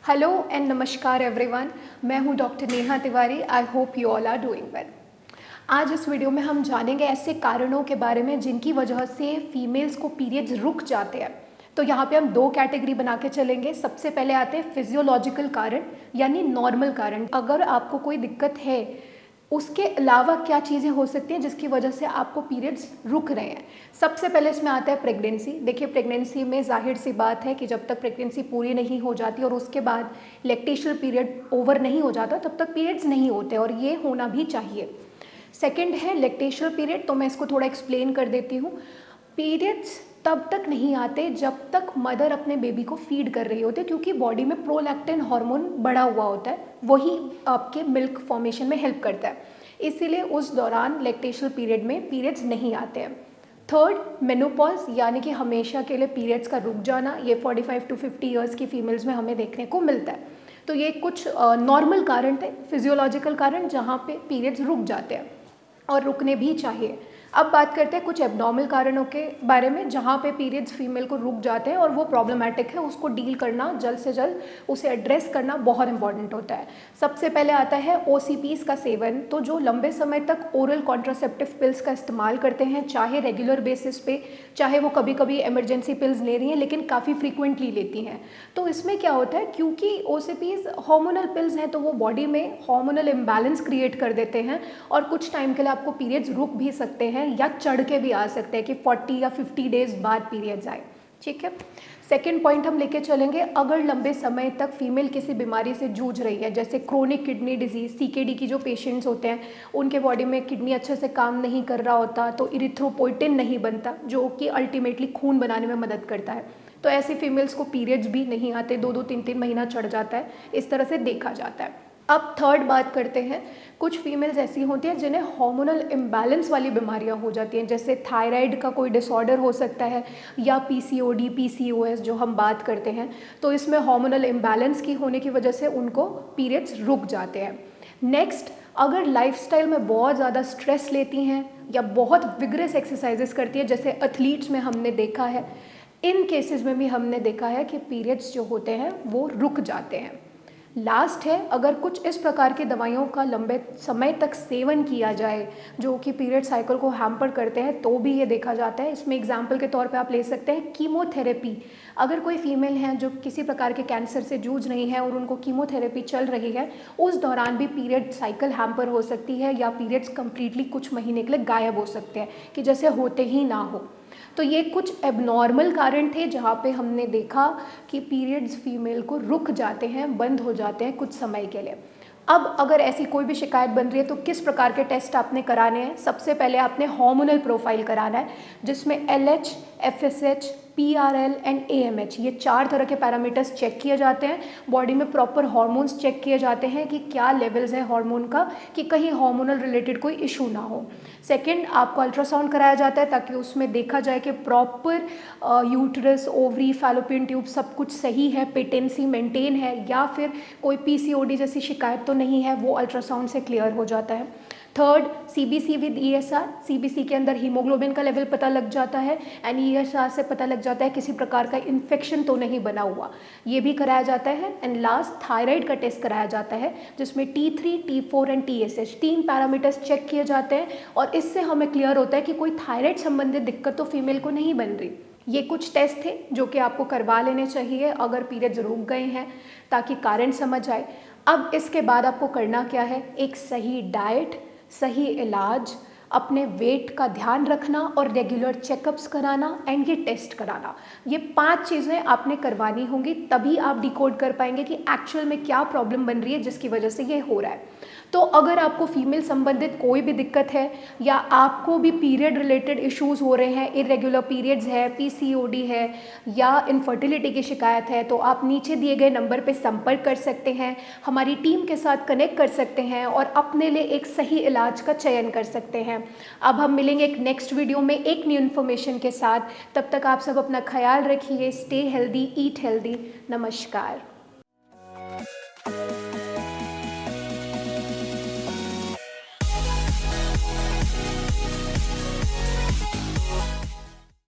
Hello and नमस्कार everyone. मैं हूं doctor Neha Tiwari. I hope you all are doing well. आज इस वीडियो में हम जानेंगे ऐसे कारणों के बारे में जिनकी वजह से फीमेल्स को पीरियड्स रुक जाते हैं। तो यहाँ पे हम दो कैटेगरी बना के चलेंगे। सबसे पहले आते हैं फिजियोलॉजिकल कारण यानी नॉर्मल कारण। अगर आपको कोई दिक्कत है उसके अलावा क्या चीज़ें हो सकती हैं जिसकी वजह से आपको पीरियड्स रुक रहे हैं। सबसे पहले इसमें आता है प्रेगनेंसी। देखिए, प्रेगनेंसी में जाहिर सी बात है कि जब तक प्रेगनेंसी पूरी नहीं हो जाती और उसके बाद लैक्टेशनल पीरियड ओवर नहीं हो जाता तब तक पीरियड्स नहीं होते, और ये होना भी चाहिए। सेकंड है लैक्टेशनल पीरियड। तो मैं इसको थोड़ा एक्सप्लेन कर देती हूँ। पीरियड्स तब तक नहीं आते जब तक मदर अपने बेबी को फीड कर रही होती है, क्योंकि बॉडी में प्रोलैक्टिन हार्मोन बढ़ा हुआ होता है, वही आपके मिल्क फॉर्मेशन में हेल्प करता है। इसीलिए उस दौरान लैक्टेशनल पीरियड में पीरियड्स नहीं आते हैं। थर्ड, मेनोपॉज यानी कि हमेशा के लिए पीरियड्स का रुक जाना। ये 45 to 50 ईयर्स की फीमेल्स में हमें देखने को मिलता है। तो ये कुछ नॉर्मल कारण थे, फिजियोलॉजिकल कारण, जहाँ पे पीरियड्स रुक जाते हैं और रुकने भी चाहिए। अब बात करते हैं कुछ एबनॉर्मल कारणों के बारे में जहाँ पे पीरियड्स फीमेल को रुक जाते हैं और वो प्रॉब्लमेटिक है। उसको डील करना, जल्द से जल्द उसे एड्रेस करना बहुत इंपॉर्टेंट होता है। सबसे पहले आता है ओसीपीज़ का सेवन। तो जो लंबे समय तक ओरल कॉन्ट्रासेप्टिव पिल्स का इस्तेमाल करते हैं, चाहे रेगुलर बेसिस पे, चाहे वो कभी कभी इमरजेंसी पिल्स ले रही हैं लेकिन काफ़ी फ्रीक्वेंटली लेती हैं, तो इसमें क्या होता है, क्योंकि ओसीपीज़ हार्मोनल पिल्स हैं तो वो बॉडी में हार्मोनल इम्बैलेंस क्रिएट कर देते हैं और कुछ टाइम के लिए आपको पीरियड्स रुक भी सकते हैं या चढ़ के भी आ सकते हैं कि 40 या 50 डेज बाद पीरियड्स आए। ठीक है। सेकेंड पॉइंट हम लेके चलेंगे, अगर लंबे समय तक फीमेल किसी बीमारी से जूझ रही है, जैसे क्रोनिक किडनी डिजीज़, सीकेडी की जो पेशेंट्स होते हैं उनके बॉडी में किडनी अच्छे से काम नहीं कर रहा होता, तो इरिथ्रोपोइटिन नहीं बनता जो कि अल्टीमेटली खून बनाने में मदद करता है, तो ऐसी फीमेल्स को पीरियड्स भी नहीं आते, 2-3 महीना चढ़ जाता है। इस तरह से देखा जाता है। अब थर्ड बात करते हैं, कुछ फीमेल्स ऐसी होती हैं जिन्हें हार्मोनल इम्बैलेंस वाली बीमारियां हो जाती हैं, जैसे थायराइड का कोई डिसऑर्डर हो सकता है या पीसीओडी, पीसीओएस जो हम बात करते हैं। तो इसमें हार्मोनल इम्बैलेंस की होने की वजह से उनको पीरियड्स रुक जाते हैं। नेक्स्ट, अगर लाइफस्टाइल में बहुत ज़्यादा स्ट्रेस लेती हैं या बहुत विगरस एक्सरसाइजेस करती हैं, जैसे एथलीट्स में हमने देखा है, इन केसेस में भी हमने देखा है कि पीरियड्स जो होते हैं वो रुक जाते हैं। लास्ट है, अगर कुछ इस प्रकार की दवाइयों का लंबे समय तक सेवन किया जाए जो कि पीरियड साइकिल को हैम्पर करते हैं, तो भी ये देखा जाता है। इसमें एग्जाम्पल के तौर पे आप ले सकते हैं कीमोथेरेपी। अगर कोई फीमेल है जो किसी प्रकार के कैंसर से जूझ रही है और उनको कीमोथेरेपी चल रही है, उस दौरान भी पीरियड साइकिल हैम्पर हो सकती है या पीरियड्स कंप्लीटली कुछ महीने के लिए गायब हो सकते हैं कि जैसे होते ही ना हो। तो ये कुछ एबनॉर्मल कारण थे जहाँ पे हमने देखा कि पीरियड्स फीमेल को रुक जाते हैं, बंद हो जाते हैं कुछ समय के लिए। अब अगर ऐसी कोई भी शिकायत बन रही है तो किस प्रकार के टेस्ट आपने कराने हैं? सबसे पहले आपने हार्मोनल प्रोफाइल कराना है, जिसमें LH, FSH, PRL and AMH, ये 4 तरह के पैरामीटर्स चेक किए जाते हैं। बॉडी में प्रॉपर हार्मोन्स चेक किए जाते हैं कि क्या लेवल्स है हार्मोन का, कि कहीं हार्मोनल रिलेटेड कोई इशू ना हो। सेकंड, आपको अल्ट्रासाउंड कराया जाता है ताकि उसमें देखा जाए कि proper uterus, ovary, fallopian tube सब कुछ सही है, पेटेंसी मेंटेन है, या फिर कोई पीसीओडी जैसी शिकायत तो नहीं है, वो अल्ट्रासाउंड से क्लियर हो जाता है। Third, CBC with ESR. CBC के अंदर हीमोग्लोबिन का लेवल पता लग जाता है एंड ईएसआर से पता लग जाता है किसी प्रकार का इन्फेक्शन तो नहीं बना हुआ, ये भी कराया जाता है। एंड लास्ट, थायराइड का टेस्ट कराया जाता है जिसमें T3, T4 and TSH 3 parameters check किए जाते हैं और इससे हमें क्लियर होता है कि कोई थायराइड संबंधित दिक्कत तो फीमेल को नहीं बन रही। ये कुछ टेस्ट थे जो कि आपको करवा लेने चाहिए अगर पीरियड्स रुक गए हैं, ताकि कारण समझ आए। अब इसके बाद आपको करना क्या है, एक सही डाइट, सही इलाज, अपने वेट का ध्यान रखना और रेगुलर चेकअप्स कराना एंड ये टेस्ट कराना। ये 5 चीज़ें आपने करवानी होंगी, तभी आप डिकोड कर पाएंगे कि एक्चुअल में क्या प्रॉब्लम बन रही है जिसकी वजह से ये हो रहा है। तो अगर आपको फीमेल संबंधित कोई भी दिक्कत है या आपको भी पीरियड रिलेटेड इश्यूज हो रहे हैं, इरेगुलर पीरियड्स है, पीसीओडी है या इनफर्टिलिटी की शिकायत है, तो आप नीचे दिए गए नंबर पे संपर्क कर सकते हैं, हमारी टीम के साथ कनेक्ट कर सकते हैं और अपने लिए एक सही इलाज का चयन कर सकते हैं। अब हम मिलेंगे एक नेक्स्ट वीडियो में एक न्यू इन्फॉर्मेशन के साथ। तब तक आप सब अपना ख्याल रखिए, स्टे हेल्दी, ईट हेल्दी। नमस्कार।